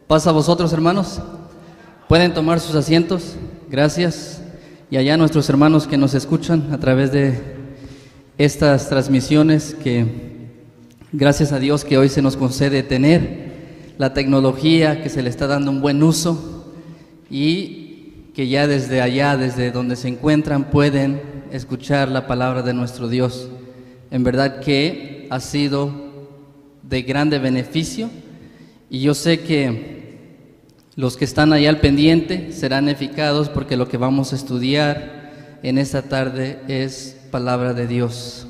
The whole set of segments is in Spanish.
Paz a vosotros, hermanos. Pueden tomar sus asientos. Gracias. Y allá nuestros hermanos que nos escuchan a través de estas transmisiones, que gracias a Dios que hoy se nos concede tener la tecnología, que se le está dando un buen uso y que ya desde allá, desde donde se encuentran, pueden escuchar la palabra de nuestro Dios. En verdad que ha sido de grande beneficio, y yo sé que los que están allá al pendiente serán edificados, porque lo que vamos a estudiar en esta tarde es palabra de Dios.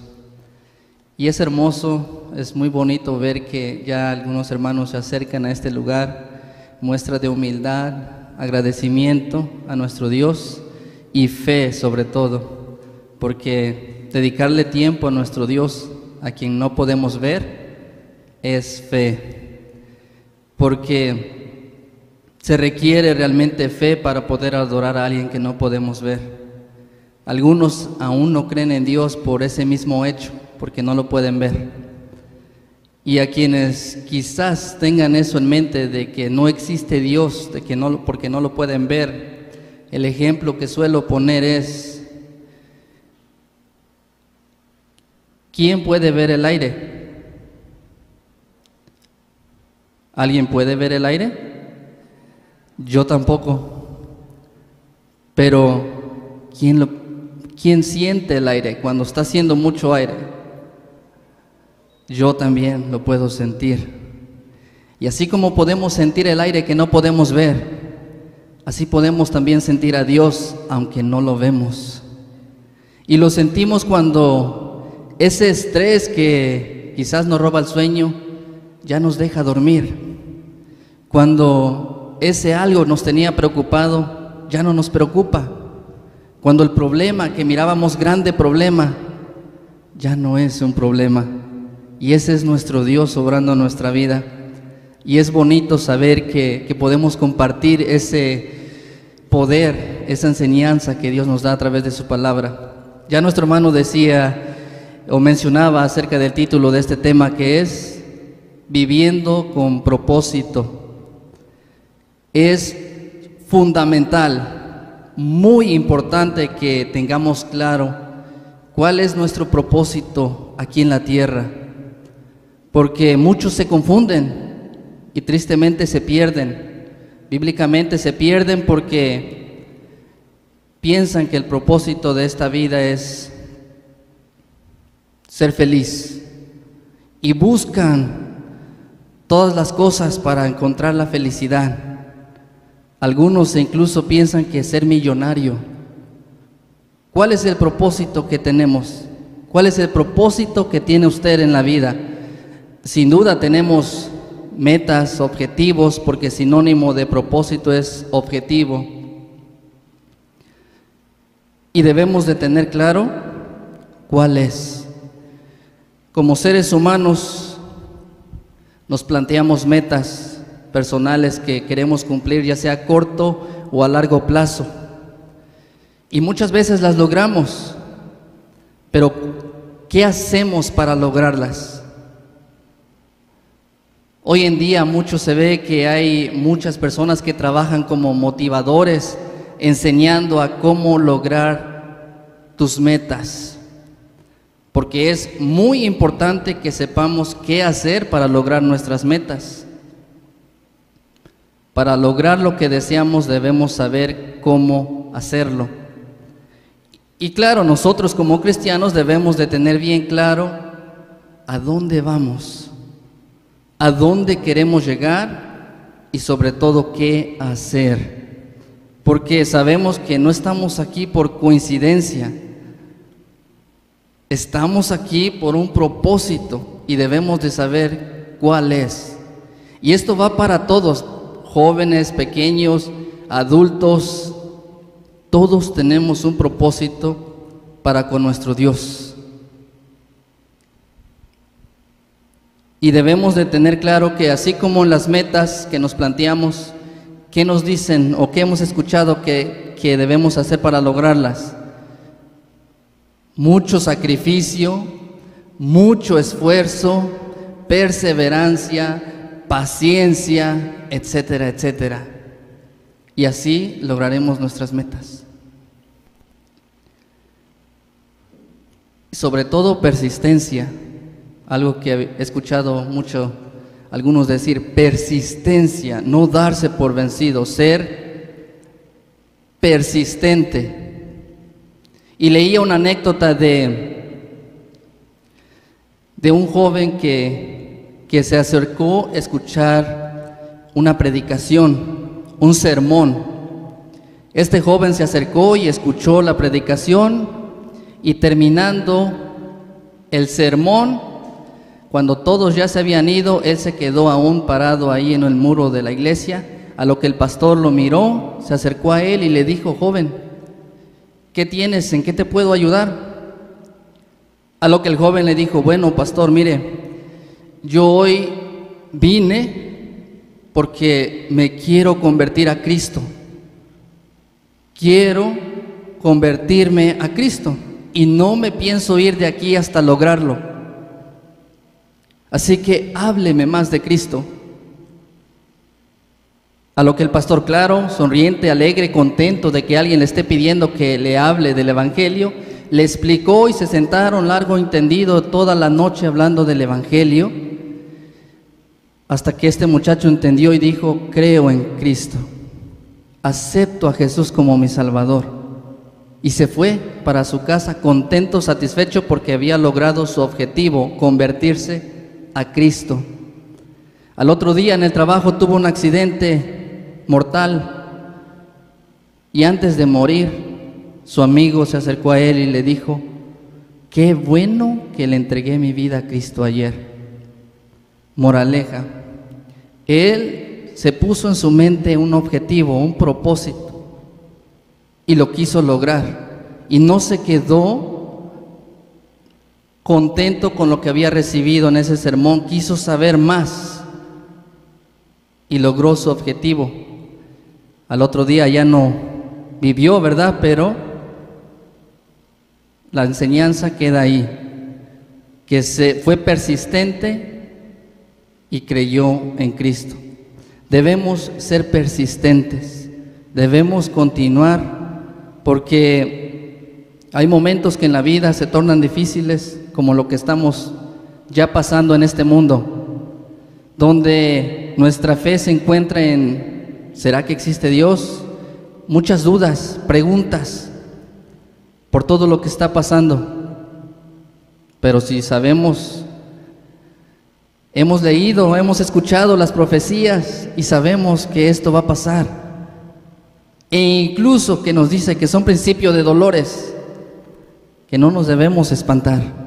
Y es hermoso, es muy bonito ver que ya algunos hermanos se acercan a este lugar, muestra de humildad, agradecimiento a nuestro Dios y fe sobre todo, porque dedicarle tiempo a nuestro Dios, a quien no podemos ver, es fe, porque se requiere realmente fe para poder adorar a alguien que no podemos ver. Algunos aún no creen en Dios por ese mismo hecho, porque no lo pueden ver. Y a quienes quizás tengan eso en mente, de que no existe Dios, de que no, porque no lo pueden ver, el ejemplo que suelo poner es: ¿quién puede ver el aire? ¿Alguien puede ver el aire? Yo tampoco. Pero ¿quién siente el aire cuando está haciendo mucho aire? Yo también lo puedo sentir. Y así como podemos sentir el aire que no podemos ver, así podemos también sentir a Dios aunque no lo vemos. Y lo sentimos cuando ese estrés que quizás nos roba el sueño ya nos deja dormir. Cuando ese algo nos tenía preocupado ya no nos preocupa. Cuando el problema que mirábamos grande problema ya no es un problema. Y ese es nuestro Dios obrando en nuestra vida. Y es bonito saber que podemos compartir ese poder, esa enseñanza que Dios nos da a través de su palabra. Ya nuestro hermano decía o mencionaba acerca del título de este tema, que es Viviendo con propósito. Es fundamental, muy importante que tengamos claro cuál es nuestro propósito aquí en la tierra, porque muchos se confunden y tristemente se pierden. Bíblicamente se pierden porque piensan que el propósito de esta vida es ser feliz y buscan todas las cosas para encontrar la felicidad. Algunos incluso piensan que ser millonario. ¿Cuál es el propósito que tenemos? ¿Cuál es el propósito que tiene usted en la vida? Sin duda tenemos metas, objetivos, porque sinónimo de propósito es objetivo. Y debemos de tener claro cuál es. Como seres humanos nos planteamos metas personales que queremos cumplir, ya sea a corto o a largo plazo. Y muchas veces las logramos, pero ¿qué hacemos para lograrlas? Hoy en día mucho se ve que hay muchas personas que trabajan como motivadores, enseñando a cómo lograr tus metas, porque es muy importante que sepamos qué hacer para lograr nuestras metas. Para lograr lo que deseamos debemos saber cómo hacerlo. Y claro, nosotros como cristianos debemos de tener bien claro a dónde vamos, a dónde queremos llegar y sobre todo qué hacer. Porque sabemos que no estamos aquí por coincidencia, estamos aquí por un propósito y debemos de saber cuál es. Y esto va para todos, jóvenes, pequeños, adultos, todos tenemos un propósito para con nuestro Dios. Y debemos de tener claro que así como en las metas que nos planteamos, ¿qué nos dicen o qué hemos escuchado que debemos hacer para lograrlas? Mucho sacrificio, mucho esfuerzo, perseverancia, paciencia, etcétera, etcétera. Y así lograremos nuestras metas. Sobre todo persistencia, algo que he escuchado mucho algunos decir, persistencia, no darse por vencido, ser persistente. Y leía una anécdota de un joven que se acercó a escuchar una predicación, un sermón. Este joven se acercó y escuchó la predicación, y terminando el sermón, cuando todos ya se habían ido, él se quedó aún parado ahí en el muro de la iglesia, a lo que el pastor lo miró, se acercó a él y le dijo: joven, ¿qué tienes? ¿En qué te puedo ayudar? A lo que el joven le dijo: bueno, pastor, mire, yo hoy vine porque me quiero convertir a Cristo. Quiero convertirme a Cristo y no me pienso ir de aquí hasta lograrlo. Así que hábleme más de Cristo. A lo que el pastor, claro, sonriente, alegre, contento de que alguien le esté pidiendo que le hable del Evangelio, le explicó, y se sentaron largo y tendido toda la noche hablando del Evangelio, hasta que este muchacho entendió y dijo: creo en Cristo, acepto a Jesús como mi Salvador. Y se fue para su casa contento, satisfecho, porque había logrado su objetivo, convertirse a Cristo. Al otro día en el trabajo tuvo un accidente mortal, y antes de morir su amigo se acercó a él y le dijo: qué bueno que le entregué mi vida a Cristo ayer. Moraleja, él se puso en su mente un objetivo, un propósito, y lo quiso lograr, y no se quedó contento con lo que había recibido en ese sermón, quiso saber más y logró su objetivo. Al otro día ya no vivió, ¿verdad? Pero la enseñanza queda ahí, que fue persistente y creyó en Cristo. Debemos ser persistentes, debemos continuar, porque hay momentos que en la vida se tornan difíciles, como lo que estamos ya pasando en este mundo, donde nuestra fe se encuentra en: ¿será que existe Dios? Muchas dudas, preguntas por todo lo que está pasando. Pero si sabemos, hemos leído, hemos escuchado las profecías y sabemos que esto va a pasar, e incluso que nos dice que son principios de dolores, que no nos debemos espantar,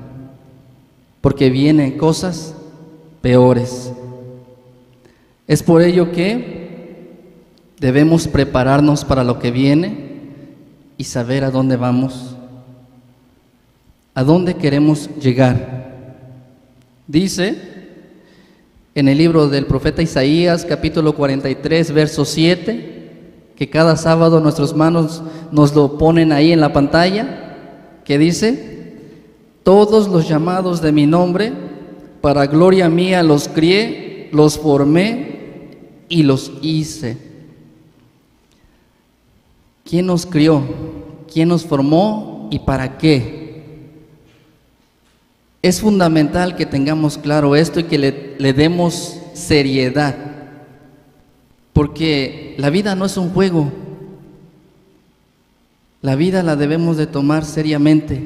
porque vienen cosas peores. Es por ello que debemos prepararnos para lo que viene y saber a dónde vamos, a dónde queremos llegar. Dice en el libro del profeta Isaías, capítulo 43, verso 7, que cada sábado nuestros manos nos lo ponen ahí en la pantalla, que dice: todos los llamados de mi nombre, para gloria mía los crié, los formé y los hice. ¿Quién nos crió? ¿Quién nos formó y para qué? Es fundamental que tengamos claro esto y que le demos seriedad, porque la vida no es un juego. La vida la debemos de tomar seriamente.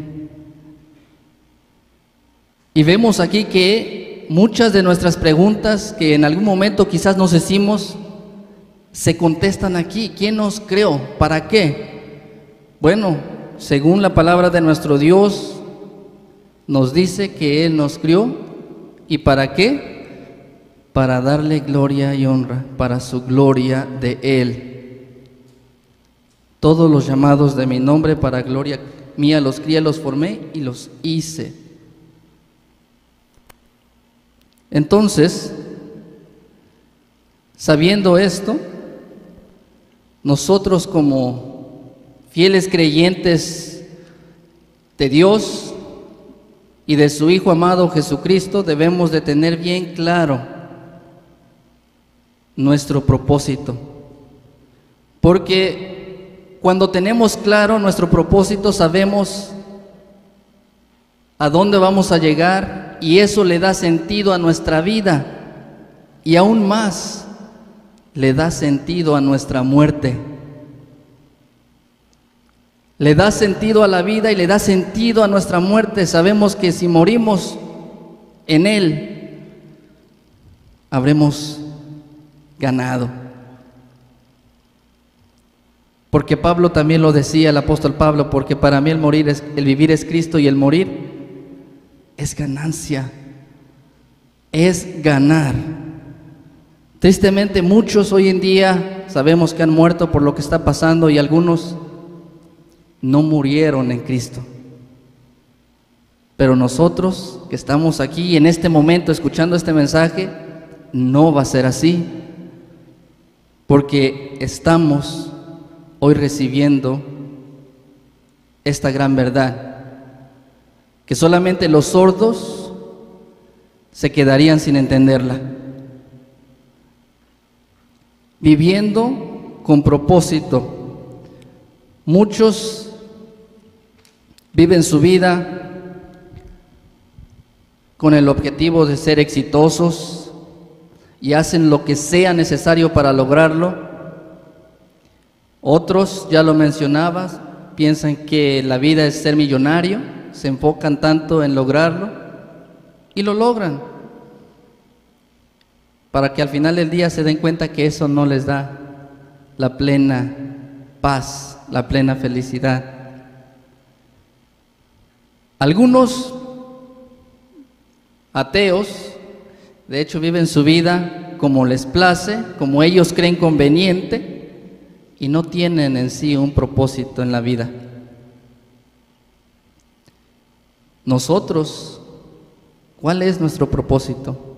Y vemos aquí que muchas de nuestras preguntas que en algún momento quizás nos hicimos, se contestan aquí. ¿Quién nos creó? ¿Para qué? Bueno, según la palabra de nuestro Dios, nos dice que Él nos crió. ¿Y para qué? Para darle gloria y honra, para su gloria de Él. Todos los llamados de mi nombre, para gloria mía los crié, los formé y los hice. Entonces, sabiendo esto, nosotros como fieles creyentes de Dios y de su Hijo amado Jesucristo, debemos de tener bien claro nuestro propósito. Porque cuando tenemos claro nuestro propósito, sabemos a dónde vamos a llegar, y eso le da sentido a nuestra vida, y aún más le da sentido a nuestra muerte. Le da sentido a la vida y le da sentido a nuestra muerte. Sabemos que si morimos en Él, habremos ganado. Porque Pablo también lo decía, el apóstol Pablo, porque para mí el vivir es Cristo y el morir es ganancia, es ganar. Tristemente muchos hoy en día sabemos que han muerto por lo que está pasando, y algunos no murieron en Cristo. Pero nosotros que estamos aquí en este momento escuchando este mensaje, no va a ser así, porque estamos hoy recibiendo esta gran verdad, que solamente los sordos se quedarían sin entenderla. Viviendo con propósito. Muchos viven su vida con el objetivo de ser exitosos y hacen lo que sea necesario para lograrlo. Otros, ya lo mencionabas, piensan que la vida es ser millonario, se enfocan tanto en lograrlo y lo logran, para que al final del día se den cuenta que eso no les da la plena paz, la plena felicidad. Algunos ateos, de hecho, viven su vida como les place, como ellos creen conveniente, y no tienen en sí un propósito en la vida. Nosotros, ¿cuál es nuestro propósito?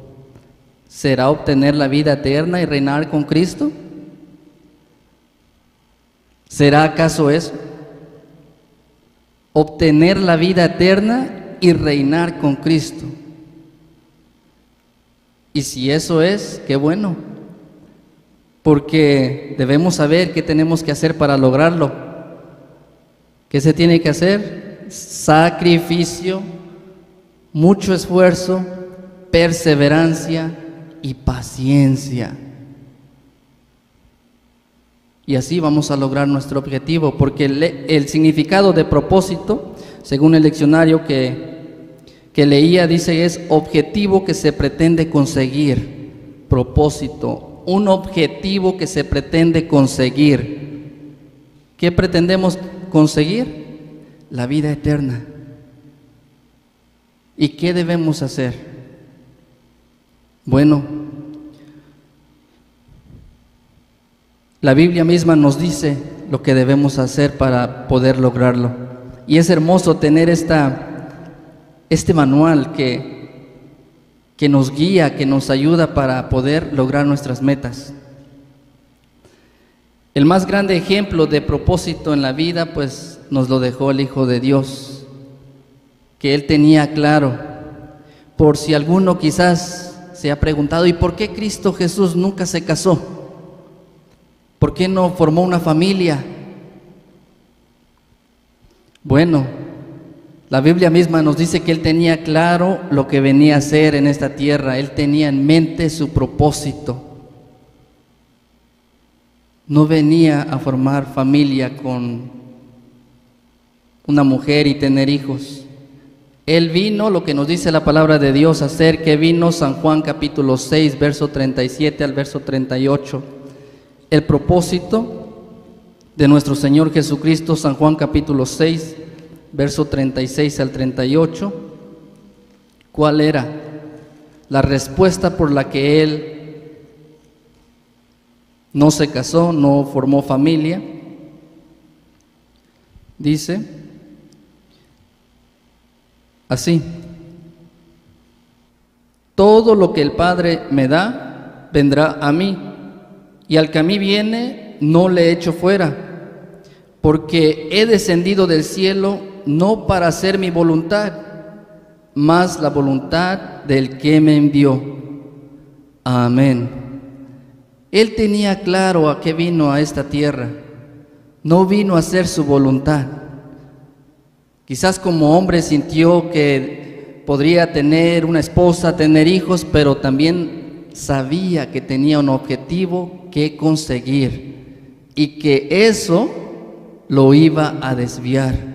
¿Será obtener la vida eterna y reinar con Cristo? ¿Será acaso eso? Obtener la vida eterna y reinar con Cristo. Y si eso es, qué bueno, porque debemos saber qué tenemos que hacer para lograrlo. ¿Qué se tiene que hacer? Sacrificio, mucho esfuerzo, perseverancia y paciencia. Y así vamos a lograr nuestro objetivo, porque el significado de propósito, según el diccionario que leía, dice es objetivo que se pretende conseguir. Propósito, un objetivo que se pretende conseguir. ¿Qué pretendemos conseguir? La vida eterna. ¿Y qué debemos hacer? Bueno, la Biblia misma nos dice lo que debemos hacer para poder lograrlo. Y es hermoso tener este manual que nos guía, que nos ayuda para poder lograr nuestras metas. El más grande ejemplo de propósito en la vida, pues nos lo dejó el Hijo de Dios, que Él tenía claro. Por si alguno quizás se ha preguntado, ¿y por qué Cristo Jesús nunca se casó? ¿Por qué no formó una familia? Bueno, la Biblia misma nos dice que Él tenía claro lo que venía a hacer en esta tierra. Él tenía en mente su propósito. No venía a formar familia con una mujer y tener hijos. Él vino, lo que nos dice la palabra de Dios, a hacer que vino San Juan capítulo 6, verso 37 al verso 38. El propósito de nuestro Señor Jesucristo, San Juan capítulo 6, verso 36 al 38, ¿cuál era? La respuesta por la que Él no se casó, no formó familia. Dice así: todo lo que el Padre me da, vendrá a mí, y al que a mí viene, no le echo fuera, porque he descendido del cielo no para hacer mi voluntad, mas la voluntad del que me envió. Amén. Él tenía claro a qué vino a esta tierra. No vino a hacer su voluntad. Quizás como hombre sintió que podría tener una esposa, tener hijos, pero también sabía que tenía un objetivo que conseguir y que eso lo iba a desviar.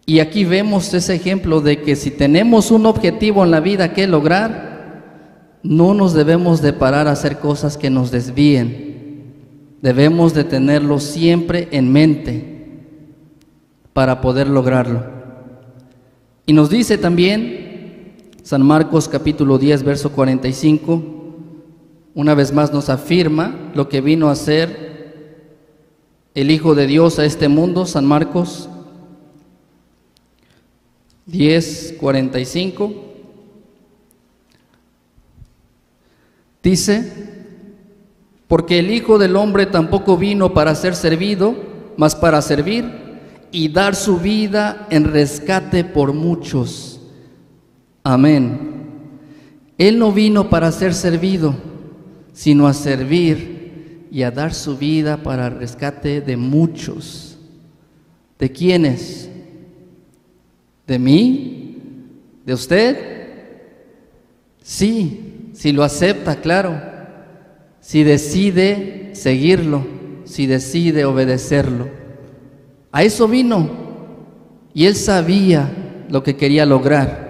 Y aquí vemos ese ejemplo de que si tenemos un objetivo en la vida que lograr, no nos debemos de parar a hacer cosas que nos desvíen. Debemos de tenerlo siempre en mente para poder lograrlo. Y nos dice también San Marcos capítulo 10, verso 45, una vez más nos afirma lo que vino a hacer el Hijo de Dios a este mundo. San Marcos 10, 45 dice: porque el Hijo del Hombre tampoco vino para ser servido, mas para servir y dar su vida en rescate por muchos. Amén. Él no vino para ser servido, sino a servir y a dar su vida para el rescate de muchos. ¿De quiénes? ¿De mí? ¿De usted? Sí, si lo acepta, claro. Si decide seguirlo, si decide obedecerlo. A eso vino. Y él sabía lo que quería lograr.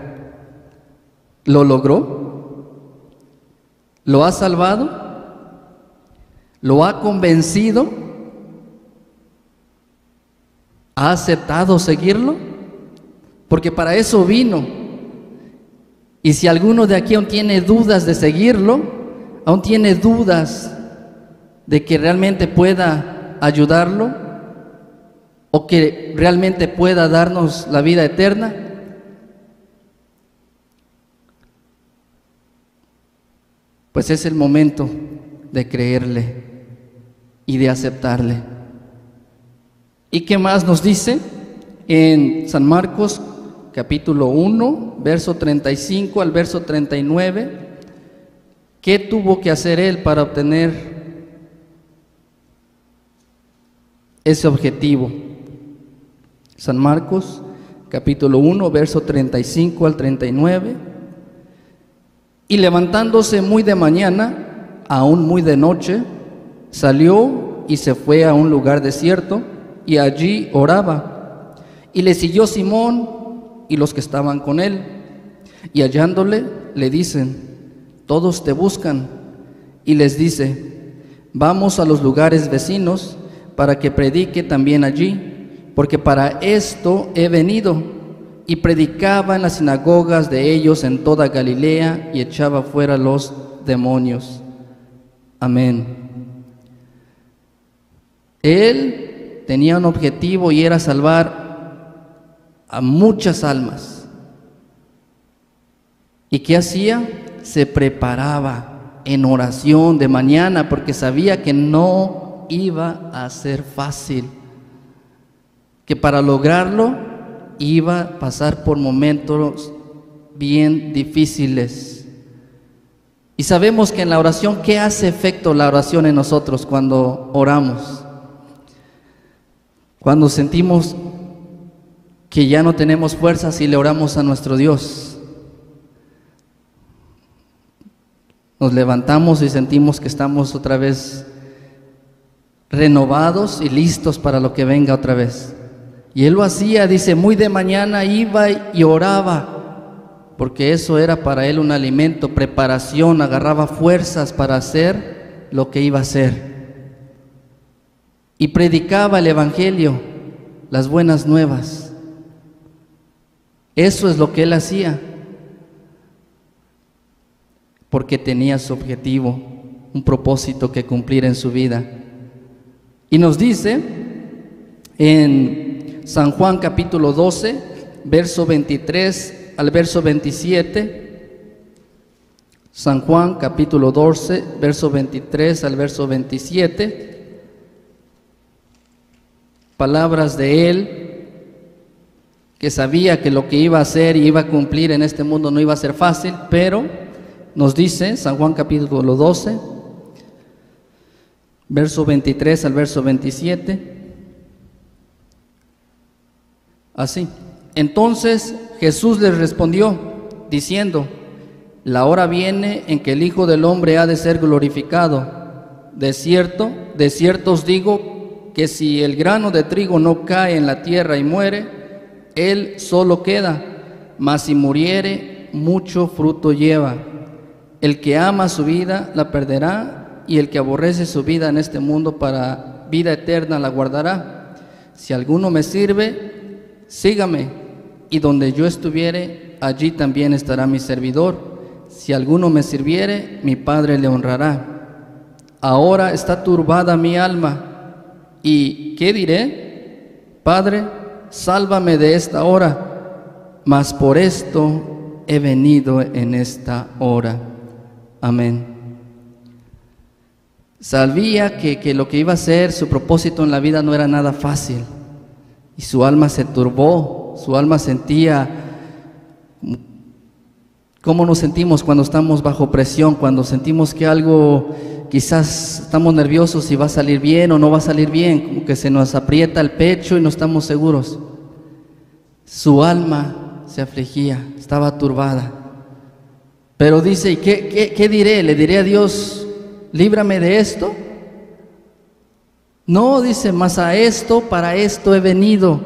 ¿Lo logró? ¿Lo ha salvado? ¿Lo ha convencido? ¿Ha aceptado seguirlo? Porque para eso vino. Y si alguno de aquí aún tiene dudas de seguirlo, aún tiene dudas de que realmente pueda ayudarlo o que realmente pueda darnos la vida eterna, pues es el momento de creerle y de aceptarle. ¿Y qué más nos dice? En San Marcos capítulo 1, verso 35 al verso 39, ¿qué tuvo que hacer él para obtener ese objetivo? San Marcos capítulo 1, verso 35 al 39. Y levantándose muy de mañana, aún muy de noche, salió y se fue a un lugar desierto, y allí oraba. Y le siguió Simón y los que estaban con él, y hallándole le dicen: todos te buscan. Y les dice: vamos a los lugares vecinos para que predique también allí, porque para esto he venido. Y predicaba en las sinagogas de ellos en toda Galilea y echaba fuera los demonios. Amén. Él tenía un objetivo y era salvar a muchas almas. ¿Y qué hacía? Se preparaba en oración de mañana porque sabía que no iba a ser fácil, que para lograrlo iba a pasar por momentos bien difíciles. Y sabemos que en la oración, ¿qué hace efecto la oración en nosotros cuando oramos? Cuando sentimos que ya no tenemos fuerzas y le oramos a nuestro Dios. Nos levantamos y sentimos que estamos otra vez renovados y listos para lo que venga otra vez. Y él lo hacía, dice, muy de mañana iba y oraba, porque eso era para él un alimento, preparación, agarraba fuerzas para hacer lo que iba a hacer. Y predicaba el evangelio, las buenas nuevas. Eso es lo que él hacía, porque tenía su objetivo, un propósito que cumplir en su vida. Y nos dice en San Juan capítulo 12, verso 23 al verso 27. San Juan capítulo 12, verso 23 al verso 27. Palabras de él que sabía que lo que iba a hacer y iba a cumplir en este mundo no iba a ser fácil, pero nos dice San Juan capítulo 12, verso 23 al verso 27, así: entonces Jesús les respondió, diciendo: la hora viene en que el Hijo del Hombre ha de ser glorificado. De cierto os digo que si el grano de trigo no cae en la tierra y muere, él solo queda, mas si muriere, mucho fruto lleva. El que ama su vida la perderá, y el que aborrece su vida en este mundo para vida eterna la guardará. Si alguno me sirve, sígame, y donde yo estuviere, allí también estará mi servidor. Si alguno me sirviere, mi Padre le honrará. Ahora está turbada mi alma, ¿y qué diré? Padre, sálvame de esta hora, mas por esto he venido en esta hora. Amén. Sabía que lo que iba a ser su propósito en la vida no era nada fácil, y su alma se turbó, su alma sentía cómo nos sentimos cuando estamos bajo presión, cuando sentimos que algo, quizás estamos nerviosos si va a salir bien o no va a salir bien, como que se nos aprieta el pecho y no estamos seguros. Su alma se afligía, estaba turbada. Pero dice, ¿y qué diré? ¿Le diré a Dios, líbrame de esto? No, dice, mas a esto, para esto he venido.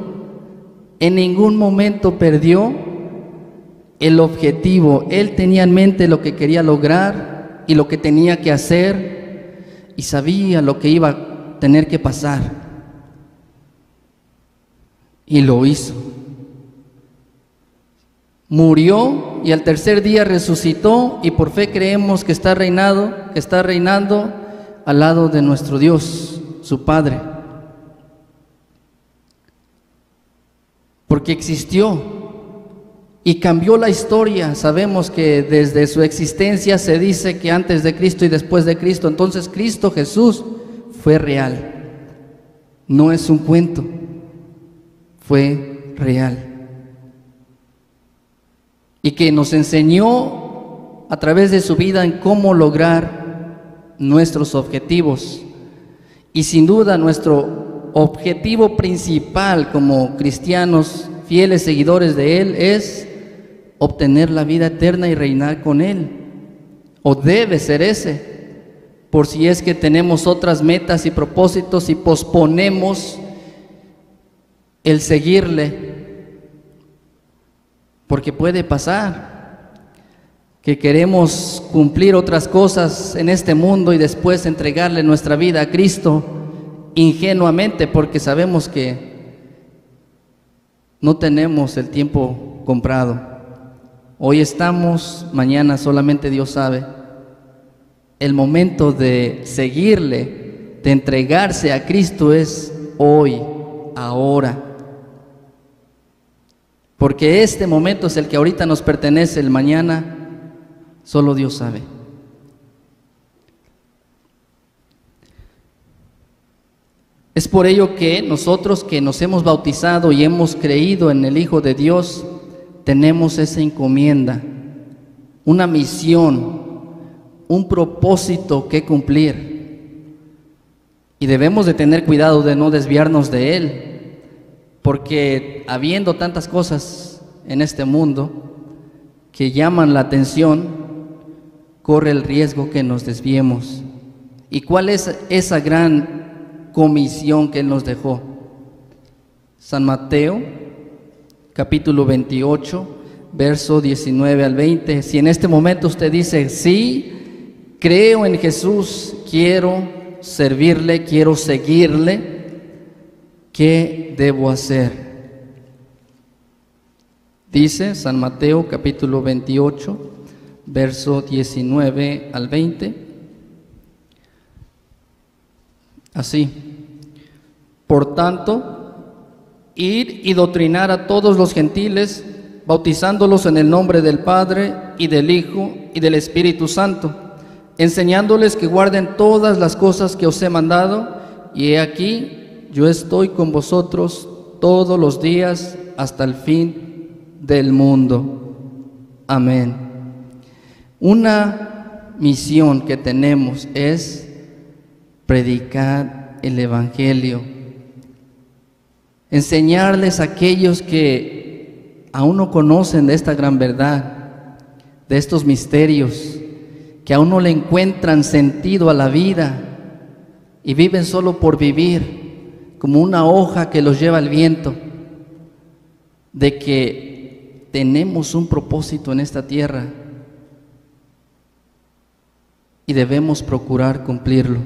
En ningún momento perdió el objetivo. Él tenía en mente lo que quería lograr y lo que tenía que hacer, y sabía lo que iba a tener que pasar, y lo hizo. Murió y al tercer día resucitó, y por fe creemos que está reinando al lado de nuestro Dios, su Padre, porque existió y cambió la historia. Sabemos que desde su existencia se dice que antes de Cristo y después de Cristo. Entonces Cristo Jesús fue real, no es un cuento, fue real, y que nos enseñó a través de su vida en cómo lograr nuestros objetivos. Y sin duda nuestro objetivo principal como cristianos fieles seguidores de Él es obtener la vida eterna y reinar con Él, o debe ser ese, por si es que tenemos otras metas y propósitos y posponemos el seguirle, porque puede pasar que queremos cumplir otras cosas en este mundo y después entregarle nuestra vida a Cristo ingenuamente, porque sabemos que no tenemos el tiempo comprado. Hoy estamos, mañana solamente Dios sabe. El momento de seguirle, de entregarse a Cristo es hoy, ahora. Porque este momento es el que ahorita nos pertenece, el mañana solo Dios sabe. Es por ello que nosotros que nos hemos bautizado y hemos creído en el Hijo de Dios, tenemos esa encomienda, una misión, un propósito que cumplir. Y debemos de tener cuidado de no desviarnos de Él, porque habiendo tantas cosas en este mundo que llaman la atención, corre el riesgo que nos desviemos. ¿Y cuál es esa gran comisión que Él nos dejó? San Mateo capítulo 28 verso 19 al 20. Si en este momento usted dice, sí, creo en Jesús, quiero servirle, quiero seguirle, ¿qué debo hacer? Dice San Mateo capítulo 28 verso 19 al 20, así: por tanto, ir y doctrinar a todos los gentiles, bautizándolos en el nombre del Padre y del Hijo y del Espíritu Santo, enseñándoles que guarden todas las cosas que os he mandado, y he aquí, yo estoy con vosotros todos los días hasta el fin del mundo. Amén. Una misión que tenemos es predicar el Evangelio, enseñarles a aquellos que aún no conocen de esta gran verdad, de estos misterios, que aún no le encuentran sentido a la vida y viven solo por vivir, como una hoja que los lleva el viento, de que tenemos un propósito en esta tierra y debemos procurar cumplirlo.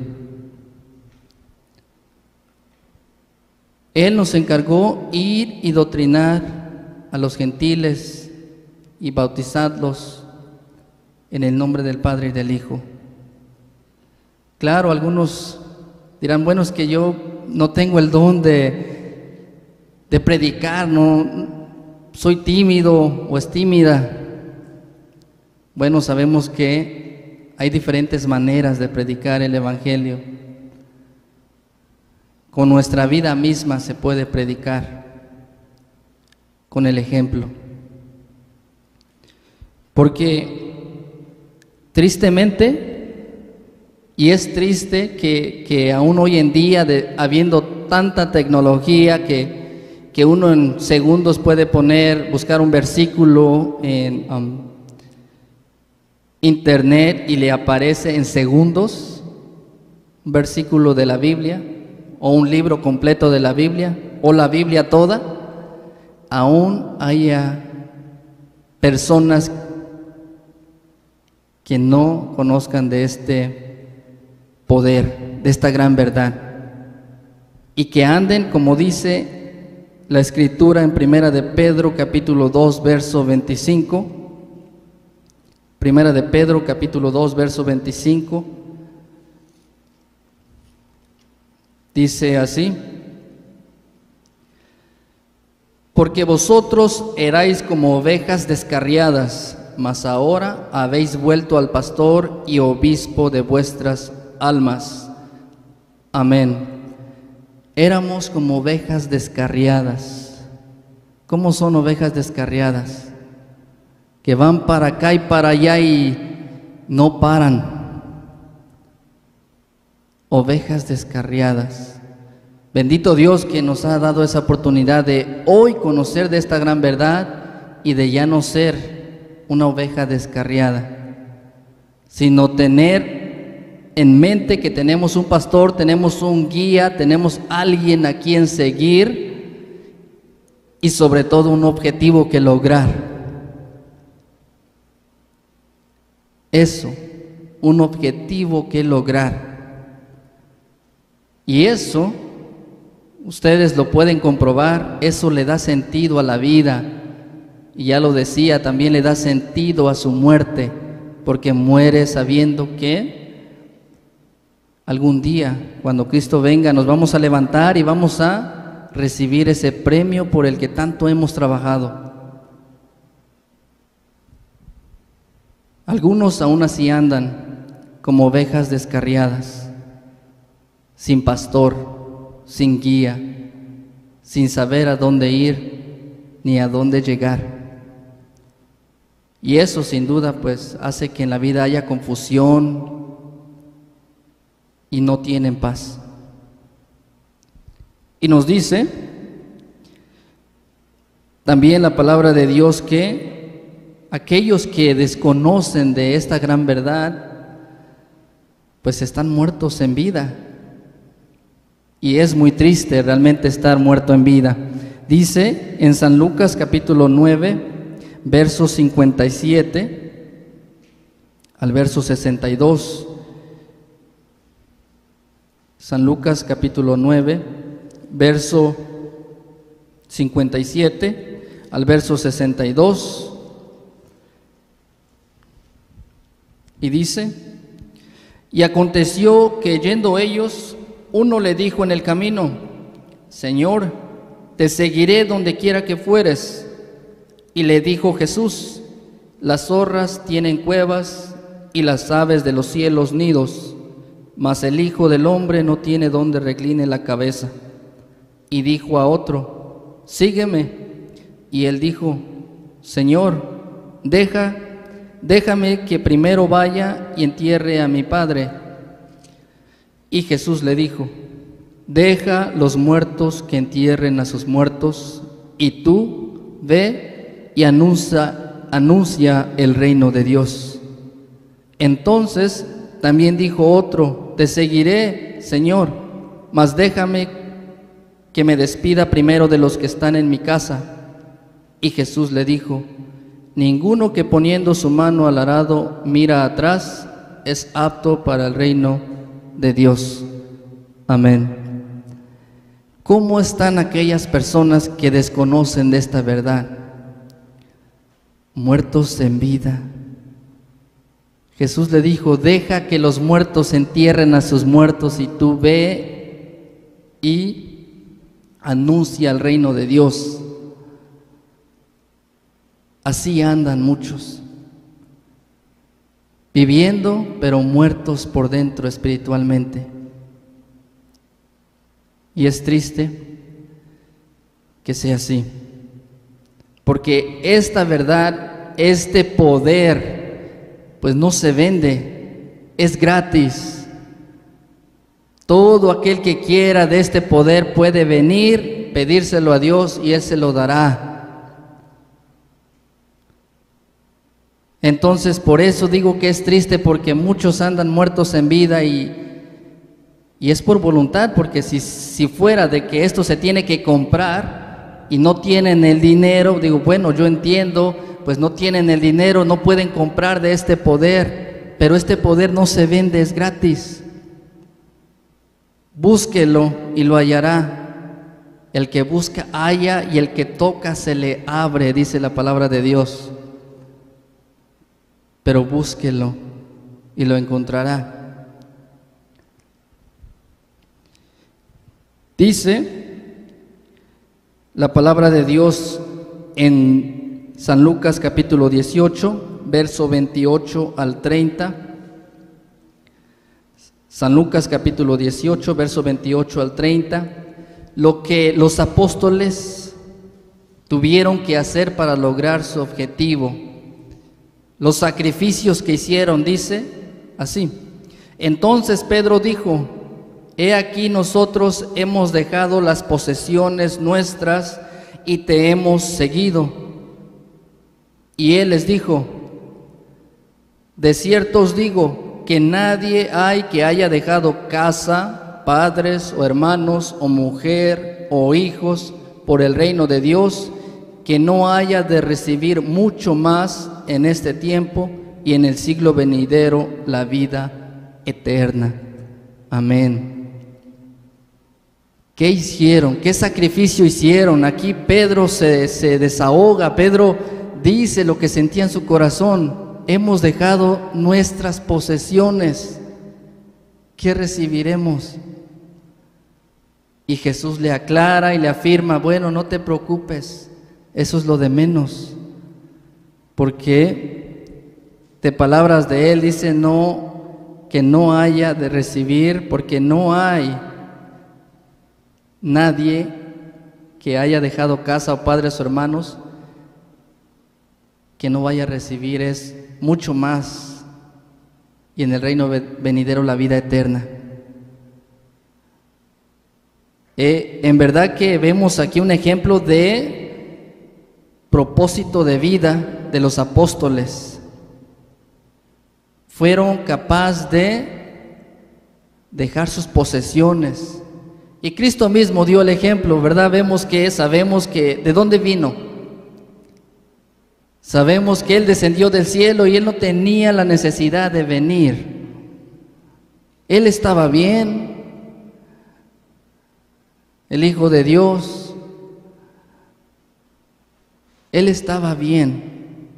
Él nos encargó ir y doctrinar a los gentiles y bautizarlos en el nombre del Padre y del Hijo. Claro, algunos dirán, bueno, es que yo no tengo el don de predicar, no soy tímido o es tímida. Bueno, sabemos que hay diferentes maneras de predicar el Evangelio. Con nuestra vida misma se puede predicar, con el ejemplo. Porque tristemente, y es triste que aún hoy en día, habiendo tanta tecnología que uno en segundos puede buscar un versículo en internet y le aparece en segundos un versículo de la Biblia, o un libro completo de la Biblia, o la Biblia toda, aún haya personas que no conozcan de este poder, de esta gran verdad, y que anden, como dice la Escritura en Primera de Pedro, capítulo 2, verso 25, Primera de Pedro, capítulo 2, verso 25, dice así: porque vosotros erais como ovejas descarriadas, mas ahora habéis vuelto al pastor y obispo de vuestras almas. Amén. Éramos como ovejas descarriadas. ¿Cómo son ovejas descarriadas? Que van para acá y para allá y no paran. Ovejas descarriadas. Bendito Dios que nos ha dado esa oportunidad de hoy conocer de esta gran verdad y de ya no ser una oveja descarriada, sino tener en mente que tenemos un pastor, tenemos un guía, tenemos alguien a quien seguir y sobre todo un objetivo que lograr. Eso, un objetivo que lograr. Y eso, ustedes lo pueden comprobar, eso le da sentido a la vida. Y ya lo decía, también le da sentido a su muerte, porque muere sabiendo que algún día, cuando Cristo venga, nos vamos a levantar y vamos a recibir ese premio por el que tanto hemos trabajado. Algunos aún así andan como ovejas descarriadas, sin pastor, sin guía, sin saber a dónde ir ni a dónde llegar. Y eso sin duda pues hace que en la vida haya confusión y no tienen paz. Y nos dice también la palabra de Dios que aquellos que desconocen de esta gran verdad pues están muertos en vida. Y es muy triste realmente estar muerto en vida. Dice en San Lucas capítulo 9, verso 57 al verso 62. San Lucas capítulo 9, verso 57 al verso 62. Y dice: y aconteció que yendo ellos, uno le dijo en el camino: Señor, te seguiré donde quiera que fueres. Y le dijo Jesús: las zorras tienen cuevas y las aves de los cielos nidos, mas el Hijo del Hombre no tiene donde recline la cabeza. Y dijo a otro: sígueme. Y él dijo: Señor, déjame que primero vaya y entierre a mi padre. Y Jesús le dijo: deja los muertos que entierren a sus muertos, y tú ve y anuncia el reino de Dios. Entonces también dijo otro: te seguiré, Señor, mas déjame que me despida primero de los que están en mi casa. Y Jesús le dijo: ninguno que poniendo su mano al arado mira atrás es apto para el reino de Dios. Amén. ¿Cómo están aquellas personas que desconocen de esta verdad? Muertos en vida. Jesús le dijo: deja que los muertos entierren a sus muertos, y tú ve y anuncia el reino de Dios. Así andan muchos, viviendo pero muertos por dentro espiritualmente. Y es triste que sea así, porque esta verdad, este poder, pues no se vende, es gratis. Todo aquel que quiera de este poder puede venir, pedírselo a Dios y Él se lo dará. Entonces, por eso digo que es triste, porque muchos andan muertos en vida y es por voluntad, porque si fuera de que esto se tiene que comprar y no tienen el dinero, digo, bueno, yo entiendo, pues no tienen el dinero, no pueden comprar de este poder, pero este poder no se vende, es gratis. Búsquelo y lo hallará. El que busca halla, y el que toca se le abre, dice la palabra de Dios. Pero búsquelo y lo encontrará. Dice la palabra de Dios en San Lucas capítulo 18, verso 28 al 30. San Lucas capítulo 18, verso 28 al 30. Lo que los apóstoles tuvieron que hacer para lograr su objetivo. Los sacrificios que hicieron, dice así: entonces Pedro dijo: he aquí, nosotros hemos dejado las posesiones nuestras y te hemos seguido. Y él les dijo: de cierto os digo que nadie hay que haya dejado casa, padres o hermanos o mujer o hijos por el reino de Dios, que no haya de recibir mucho más en este tiempo y en el siglo venidero la vida eterna. Amén. ¿Qué hicieron? ¿Qué sacrificio hicieron? Aquí Pedro se desahoga. Pedro dice lo que sentía en su corazón: hemos dejado nuestras posesiones, ¿qué recibiremos? Y Jesús le aclara y le afirma: bueno, no te preocupes, eso es lo de menos, porque de palabras de él dice que no haya de recibir, porque no hay nadie que haya dejado casa o padres o hermanos que no vaya a recibir, es mucho más, y en el reino venidero la vida eterna. En verdad que vemos aquí un ejemplo de propósito de vida de los apóstoles. Fueron capaces de dejar sus posesiones, y Cristo mismo dio el ejemplo, ¿verdad? Sabemos que ¿de dónde vino? Sabemos que Él descendió del cielo y Él no tenía la necesidad de venir. Él estaba bien, el Hijo de Dios, Él estaba bien,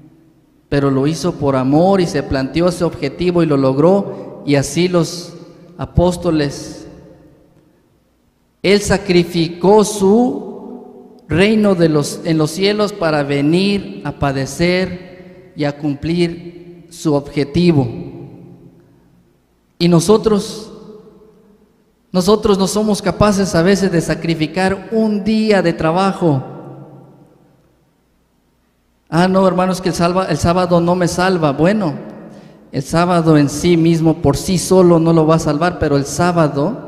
pero lo hizo por amor y se planteó ese objetivo y lo logró. Y así los apóstoles, Él sacrificó su reino en los cielos para venir a padecer y a cumplir su objetivo. Y nosotros no somos capaces a veces de sacrificar un día de trabajo Ah, no, hermanos, que el sábado no me salva. Bueno, el sábado en sí mismo, por sí solo, no lo va a salvar, pero el sábado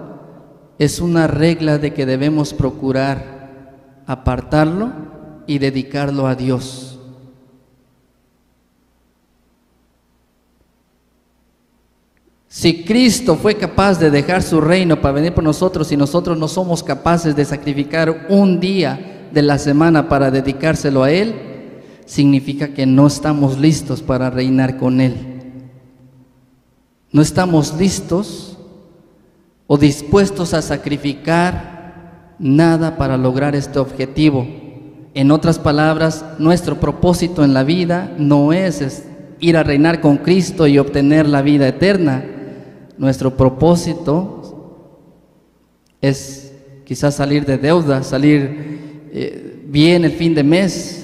es una regla de que debemos procurar apartarlo y dedicarlo a Dios. Si Cristo fue capaz de dejar su reino para venir por nosotros y nosotros no somos capaces de sacrificar un día de la semana para dedicárselo a Él, significa que no estamos listos para reinar con Él. No estamos listos o dispuestos a sacrificar nada para lograr este objetivo. En otras palabras, nuestro propósito en la vida no es ir a reinar con Cristo y obtener la vida eterna. Nuestro propósito es quizás salir de deuda, salir bien el fin de mes.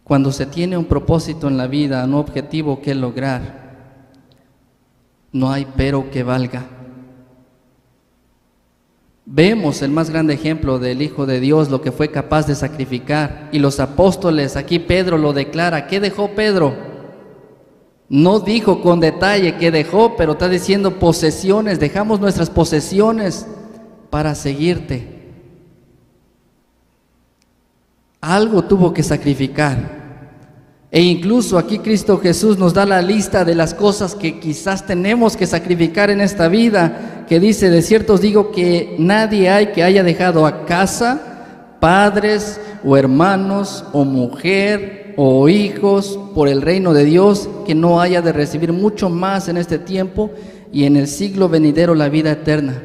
Cuando se tiene un propósito en la vida, un objetivo que lograr, no hay pero que valga. Vemos el más grande ejemplo del Hijo de Dios, lo que fue capaz de sacrificar. Y los apóstoles, aquí Pedro lo declara. ¿Qué dejó Pedro? No dijo con detalle qué dejó, pero está diciendo posesiones. Dejamos nuestras posesiones para seguirte. Algo tuvo que sacrificar. E incluso aquí Cristo Jesús nos da la lista de las cosas que quizás tenemos que sacrificar en esta vida, que dice: de cierto os digo que nadie hay que haya dejado a casa, padres o hermanos o mujer o hijos por el reino de Dios, que no haya de recibir mucho más en este tiempo y en el siglo venidero la vida eterna.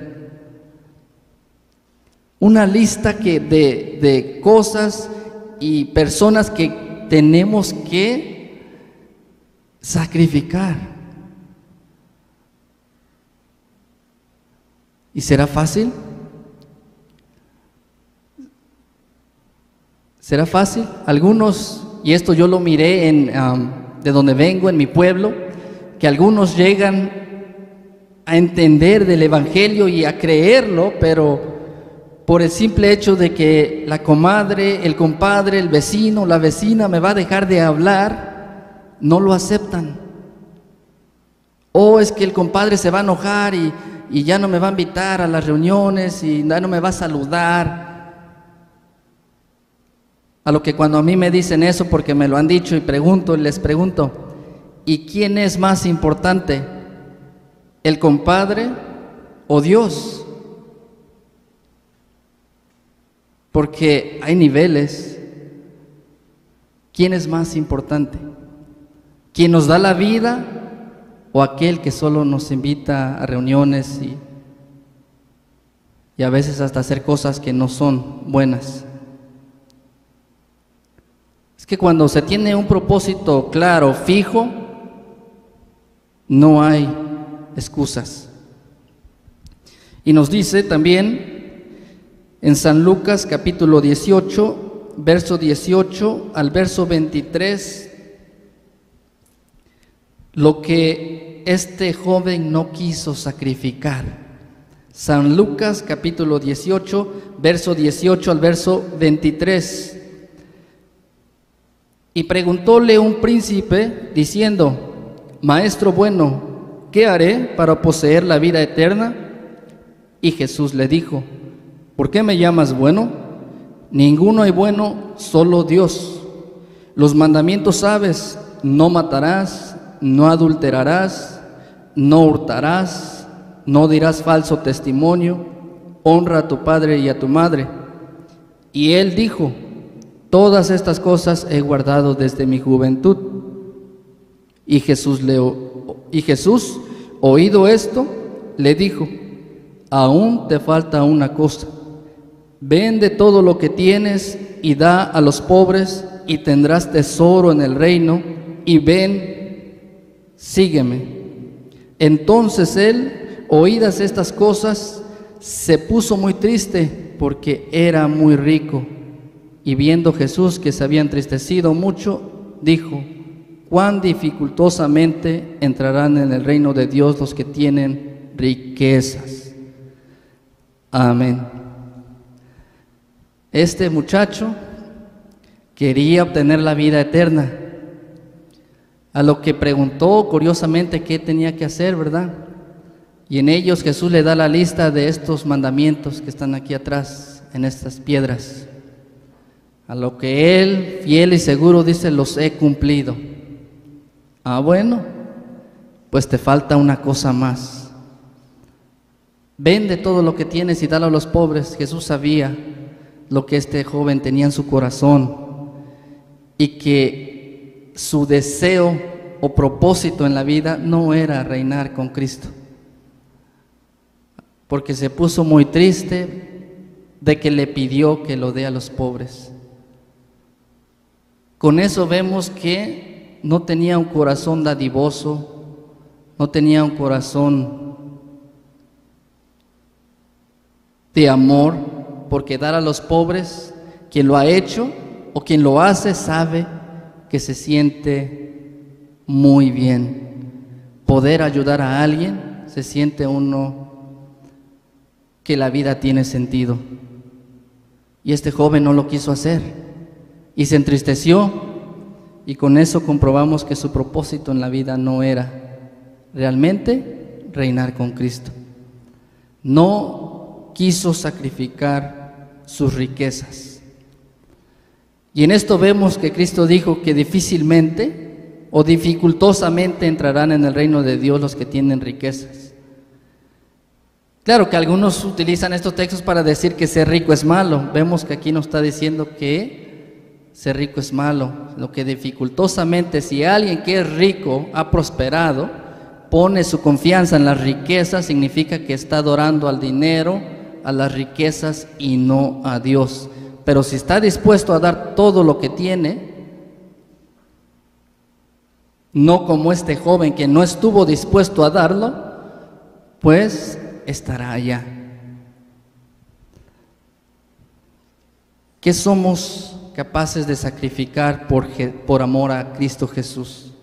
Una lista de cosas y personas que tenemos que sacrificar. ¿Y será fácil? ¿Será fácil? Algunos, y esto yo lo miré de donde vengo, en mi pueblo, que algunos llegan a entender del Evangelio y a creerlo, pero por el simple hecho de que la comadre, el compadre, el vecino, la vecina me va a dejar de hablar, no lo aceptan. O es que el compadre se va a enojar y ya no me va a invitar a las reuniones y ya no me va a saludar. A lo que cuando a mí me dicen eso, porque me lo han dicho y les pregunto, ¿y quién es más importante? ¿El compadre o Dios? Porque hay niveles. ¿Quién es más importante? ¿Quién nos da la vida o aquel que solo nos invita a reuniones y a veces hasta hacer cosas que no son buenas? Es que cuando se tiene un propósito claro, fijo, no hay excusas. Y nos dice también en San Lucas capítulo 18, verso 18 al verso 23, lo que este joven no quiso sacrificar. San Lucas capítulo 18, verso 18 al verso 23. Y preguntóle un príncipe diciendo: Maestro bueno, ¿qué haré para poseer la vida eterna? Y Jesús le dijo: ¿por qué me llamas bueno? Ninguno hay bueno, solo Dios. Los mandamientos sabes: no matarás, no adulterarás, no hurtarás, no dirás falso testimonio, honra a tu padre y a tu madre. Y él dijo: todas estas cosas he guardado desde mi juventud. Y Jesús, oído esto, le dijo: aún te falta una cosa. Vende todo lo que tienes y da a los pobres, y tendrás tesoro en el reino, y ven, sígueme. Entonces él, oídas estas cosas, se puso muy triste, porque era muy rico. Y viendo Jesús que se había entristecido mucho, dijo: cuán dificultosamente entrarán en el reino de Dios los que tienen riquezas. Amén. Este muchacho quería obtener la vida eterna, a lo que preguntó curiosamente qué tenía que hacer, ¿verdad? Y en ellos Jesús le da la lista de estos mandamientos que están aquí atrás, en estas piedras. A lo que él, fiel y seguro, dice: los he cumplido. Ah, bueno, pues te falta una cosa más. Vende todo lo que tienes y dalo a los pobres. Jesús sabía lo que este joven tenía en su corazón y que su deseo o propósito en la vida no era reinar con Cristo, porque se puso muy triste de que le pidió que lo dé a los pobres. Con eso vemos que no tenía un corazón dadivoso, no tenía un corazón de amor, porque dar a los pobres, quien lo ha hecho o quien lo hace sabe que se siente muy bien. Poder ayudar a alguien, se siente uno que la vida tiene sentido. Y este joven no lo quiso hacer y se entristeció, y con eso comprobamos que su propósito en la vida no era realmente reinar con Cristo. No quiso sacrificar sus riquezas. Y en esto vemos que Cristo dijo que difícilmente o dificultosamente entrarán en el reino de Dios los que tienen riquezas. Claro que algunos utilizan estos textos para decir que ser rico es malo. Vemos que aquí nos está diciendo que ser rico es malo. Lo que dificultosamente, si alguien que es rico ha prosperado, pone su confianza en las riquezas, significa que está adorando al dinero, a las riquezas y no a Dios. Pero si está dispuesto a dar todo lo que tiene, no como este joven que no estuvo dispuesto a darlo, pues estará allá. ¿Qué somos capaces de sacrificar por amor a Cristo Jesús?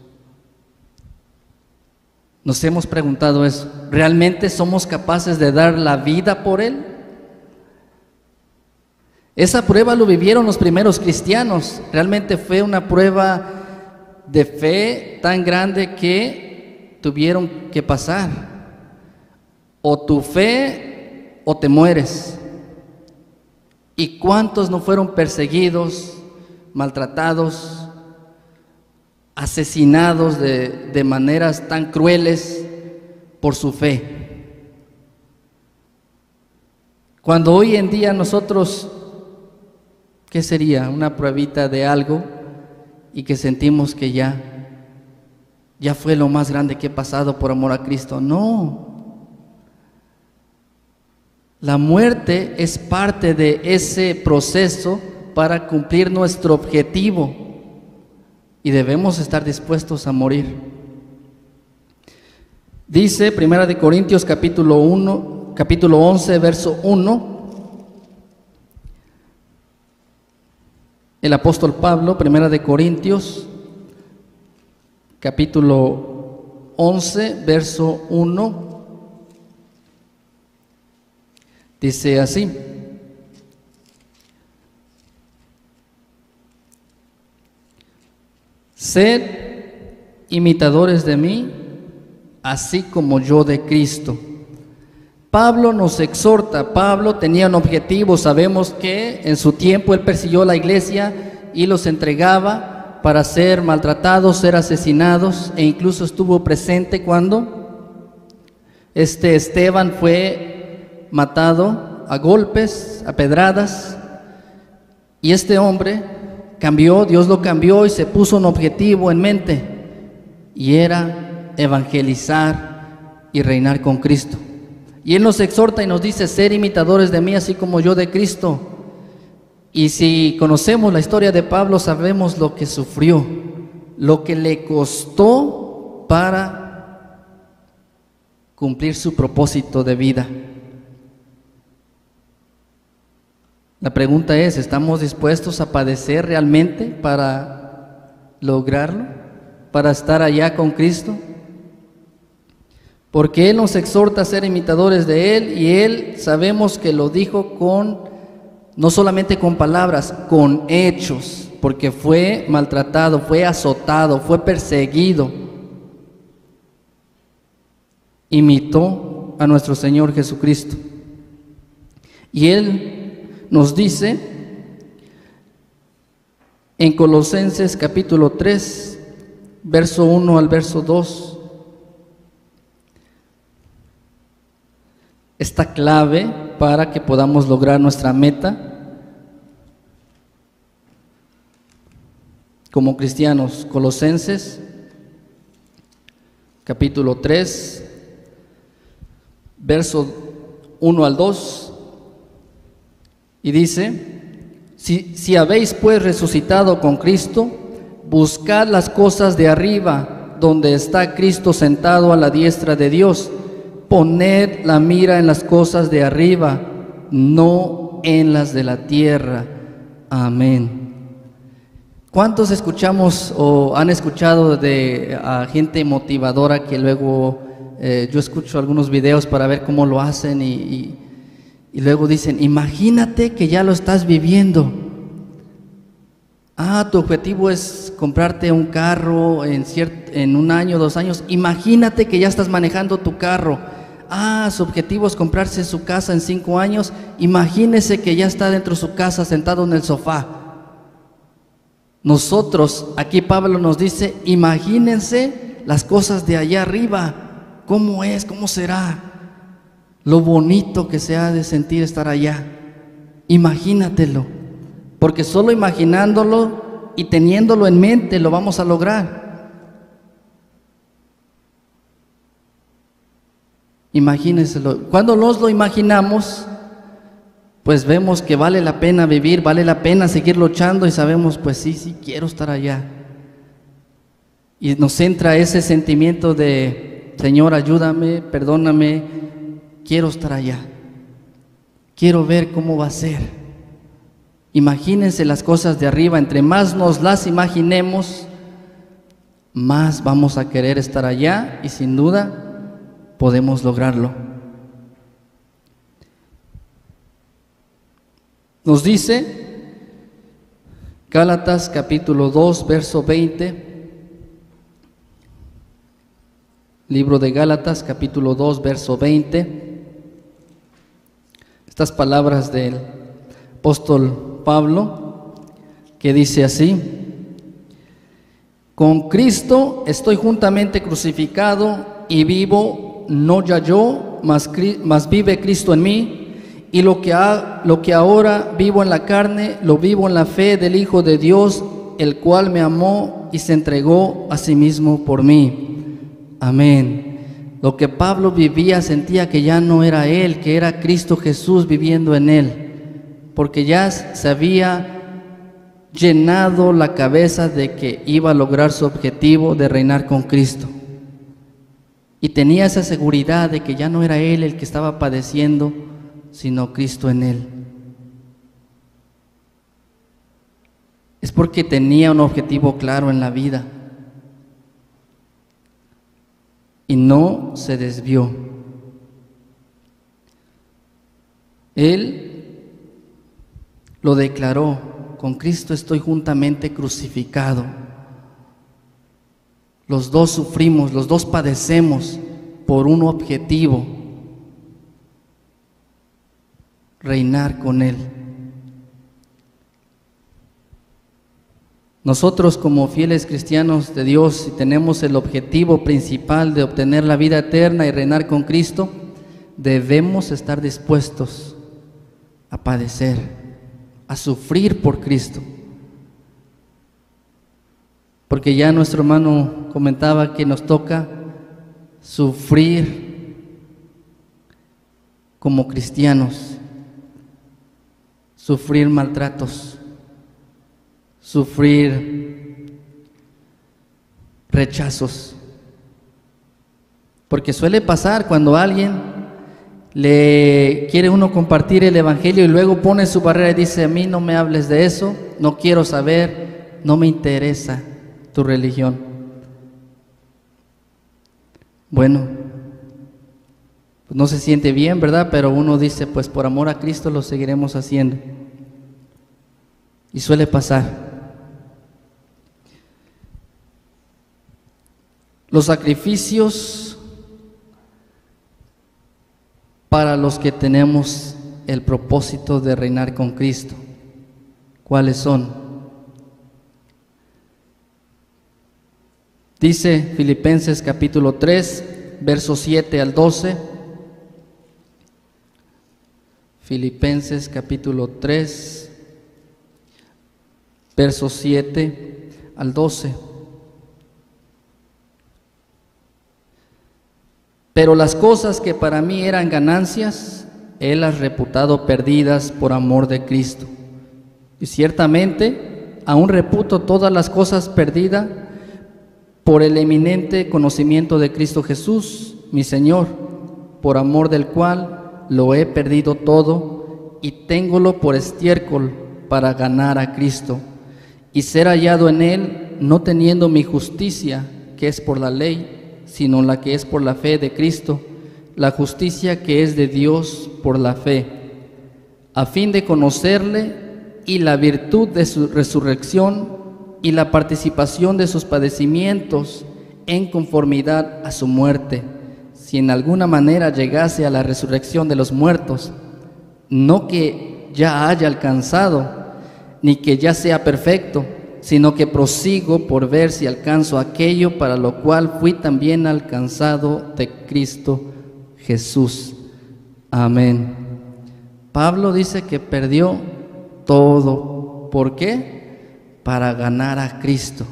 Nos hemos preguntado eso. ¿Realmente somos capaces de dar la vida por Él? Esa prueba lo vivieron los primeros cristianos. Realmente fue una prueba de fe tan grande que tuvieron que pasar. O tu fe o te mueres. ¿Y cuántos no fueron perseguidos, maltratados, asesinados de maneras tan crueles por su fe? Cuando hoy en día nosotros, ¿qué sería? Una pruebita de algo y que sentimos que ya fue lo más grande que he pasado por amor a Cristo. No. La muerte es parte de ese proceso para cumplir nuestro objetivo y debemos estar dispuestos a morir. Dice 1 Corintios capítulo 11, verso 1. El apóstol Pablo, 1 Corintios capítulo 11, verso 1. Dice así: sed imitadores de mí, así como yo de Cristo. Pablo nos exhorta. Pablo tenía un objetivo. Sabemos que en su tiempo él persiguió la iglesia y los entregaba para ser maltratados, ser asesinados, e incluso estuvo presente cuando Esteban fue matado a golpes, a pedradas, y este hombre cambió. Dios lo cambió y se puso un objetivo en mente, y era evangelizar y reinar con Cristo. Y Él nos exhorta y nos dice: ser imitadores de mí, así como yo de Cristo. Y si conocemos la historia de Pablo, sabemos lo que sufrió, lo que le costó para cumplir su propósito de vida. La pregunta es: ¿estamos dispuestos a padecer realmente para lograrlo? ¿Para estar allá con Cristo? porque Él nos exhorta a ser imitadores de Él, y Él sabemos que lo dijo no solamente con palabras, con hechos, porque fue maltratado, fue azotado, fue perseguido. Imitó a nuestro Señor Jesucristo. Y Él nos dice en Colosenses capítulo 3, verso 1 al verso 2, esta clave para que podamos lograr nuestra meta como cristianos. Colosenses capítulo 3, verso 1 al 2, y dice: si habéis pues resucitado con Cristo, buscad las cosas de arriba, donde está Cristo sentado a la diestra de Dios. Poned la mira en las cosas de arriba, no en las de la tierra. Amén. ¿Cuántos escuchamos o han escuchado de gente motivadora que luego yo escucho algunos videos para ver cómo lo hacen y luego dicen: imagínate que ya lo estás viviendo. Tu objetivo es comprarte un carro en 1 año, 2 años. Imagínate que ya estás manejando tu carro. Su objetivo es comprarse su casa en 5 años. Imagínese que ya está dentro de su casa sentado en el sofá. Nosotros, aquí Pablo nos dice: imagínense las cosas de allá arriba. ¿Cómo es? ¿Cómo será? Lo bonito que se ha de sentir estar allá. Imagínatelo, porque solo imaginándolo y teniéndolo en mente lo vamos a lograr. Imagínenselo. Cuando nos lo imaginamos, pues vemos que vale la pena vivir, vale la pena seguir luchando, y sabemos, pues sí, quiero estar allá. Y nos entra ese sentimiento de: Señor, ayúdame, perdóname, quiero estar allá. Quiero ver cómo va a ser. Imagínense las cosas de arriba. Entre más nos las imaginemos, más vamos a querer estar allá, y sin duda podemos lograrlo. Nos dice Gálatas capítulo 2, verso 20. Libro de Gálatas capítulo 2, verso 20. Estas palabras del apóstol Pablo, que dice así: con Cristo estoy juntamente crucificado, y vivo no ya yo, mas vive Cristo en mí. Y lo que ahora vivo en la carne, lo vivo en la fe del Hijo de Dios, el cual me amó y se entregó a sí mismo por mí. Amén. Lo que Pablo vivía, sentía que ya no era él, que era Cristo Jesús viviendo en él, porque ya se había llenado la cabeza de que iba a lograr su objetivo de reinar con Cristo. Y tenía esa seguridad de que ya no era él el que estaba padeciendo, sino Cristo en él. Es porque tenía un objetivo claro en la vida y no se desvió. Él lo declaró: con Cristo estoy juntamente crucificado. Los dos sufrimos, los dos padecemos por un objetivo: reinar con Él. Nosotros, como fieles cristianos de Dios, si tenemos el objetivo principal de obtener la vida eterna y reinar con Cristo, debemos estar dispuestos a padecer, a sufrir por Cristo. Porque ya nuestro hermano comentaba que nos toca sufrir como cristianos, sufrir maltratos, sufrir rechazos. Porque suele pasar cuando a alguien le quiere uno compartir el evangelio y luego pone su barrera y dice: a mí no me hables de eso, no quiero saber, no me interesa tu religión. Bueno, no se siente bien, ¿verdad? Pero uno dice, pues por amor a Cristo lo seguiremos haciendo. Y suele pasar. Los sacrificios para los que tenemos el propósito de reinar con Cristo, ¿cuáles son? Dice Filipenses capítulo 3, versos 7 al 12. Filipenses capítulo 3, versos 7 al 12. Pero las cosas que para mí eran ganancias, he las reputado perdidas por amor de Cristo. Y ciertamente, aún reputo todas las cosas perdidas por el eminente conocimiento de Cristo Jesús, mi Señor, por amor del cual lo he perdido todo y téngolo por estiércol para ganar a Cristo y ser hallado en Él, no teniendo mi justicia, que es por la ley, sino la que es por la fe de Cristo, la justicia que es de Dios por la fe, a fin de conocerle y la virtud de su resurrección y la participación de sus padecimientos en conformidad a su muerte, si en alguna manera llegase a la resurrección de los muertos, no que ya haya alcanzado, ni que ya sea perfecto, sino que prosigo por ver si alcanzo aquello para lo cual fui también alcanzado de Cristo Jesús. Amén. Pablo dice que perdió todo. ¿Por qué? Para ganar a Cristo.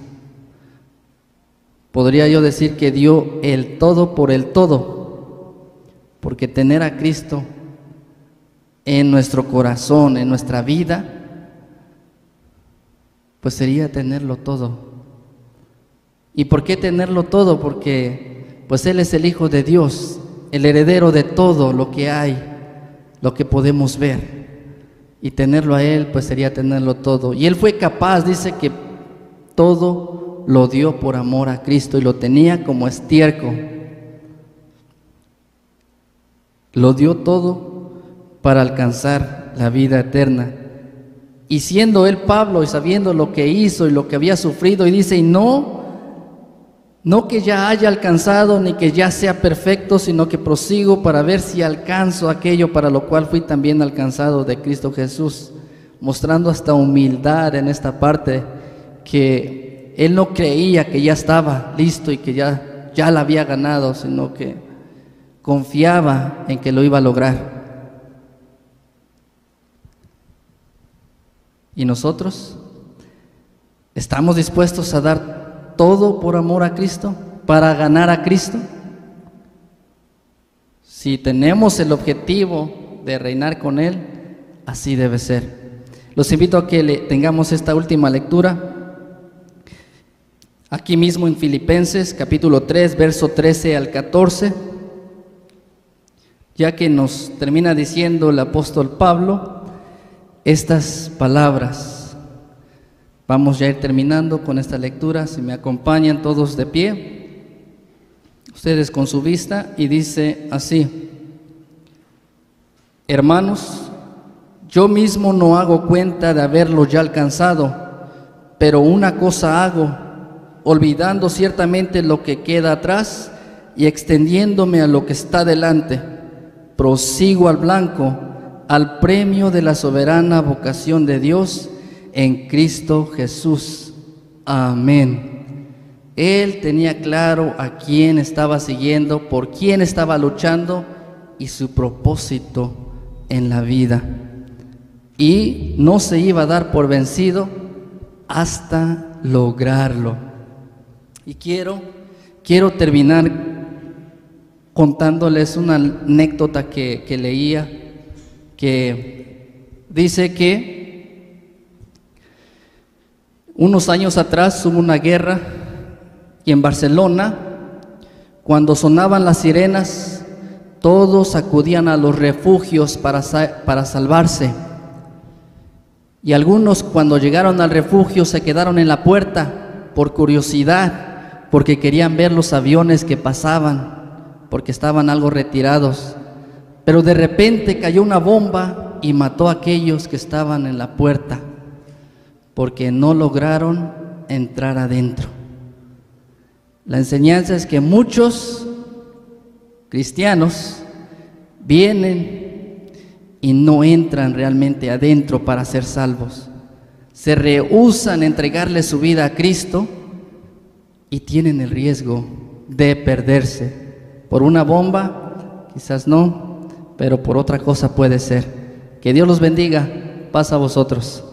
Podría yo decir que dio el todo por el todo, porque tener a Cristo en nuestro corazón, en nuestra vida, pues sería tenerlo todo. ¿Y por qué tenerlo todo? Porque pues Él es el Hijo de Dios, el heredero de todo lo que hay, lo que podemos ver. Y tenerlo a Él, pues sería tenerlo todo. Y Él fue capaz, dice que todo lo dio por amor a Cristo y lo tenía como estiércol. Lo dio todo para alcanzar la vida eterna. Y siendo él Pablo y sabiendo lo que hizo y lo que había sufrido, y dice, y no que ya haya alcanzado ni que ya sea perfecto, sino que prosigo para ver si alcanzo aquello para lo cual fui también alcanzado de Cristo Jesús, mostrando hasta humildad en esta parte, que él no creía que ya estaba listo y que ya la había ganado, sino que confiaba en que lo iba a lograr. ¿Y nosotros? ¿Estamos dispuestos a dar todo por amor a Cristo, para ganar a Cristo? Si tenemos el objetivo de reinar con Él, así debe ser. Los invito a que tengamos esta última lectura, aquí mismo en Filipenses capítulo 3, verso 13 al 14, ya que nos termina diciendo el apóstol Pablo estas palabras. Vamos ya a ir terminando con esta lectura. Si me acompañan todos de pie, ustedes con su vista, y dice así: hermanos, yo mismo no hago cuenta de haberlo ya alcanzado, pero una cosa hago, olvidando ciertamente lo que queda atrás y extendiéndome a lo que está delante, prosigo al blanco, al premio de la soberana vocación de Dios en Cristo Jesús. Amén. Él tenía claro a quién estaba siguiendo, por quién estaba luchando y su propósito en la vida. Y no se iba a dar por vencido hasta lograrlo. Y quiero terminar contándoles una anécdota que leía, que dice que unos años atrás hubo una guerra y en Barcelona, cuando sonaban las sirenas, todos acudían a los refugios para salvarse. Y algunos, cuando llegaron al refugio, se quedaron en la puerta por curiosidad, porque querían ver los aviones que pasaban, porque estaban algo retirados. pero de repente cayó una bomba y mató a aquellos que estaban en la puerta, porque no lograron entrar adentro. La enseñanza es que muchos cristianos vienen y no entran realmente adentro para ser salvos. Se rehúsan a entregarle su vida a Cristo y tienen el riesgo de perderse. Por una bomba, quizás no, pero por otra cosa puede ser. Que Dios los bendiga. Paz a vosotros.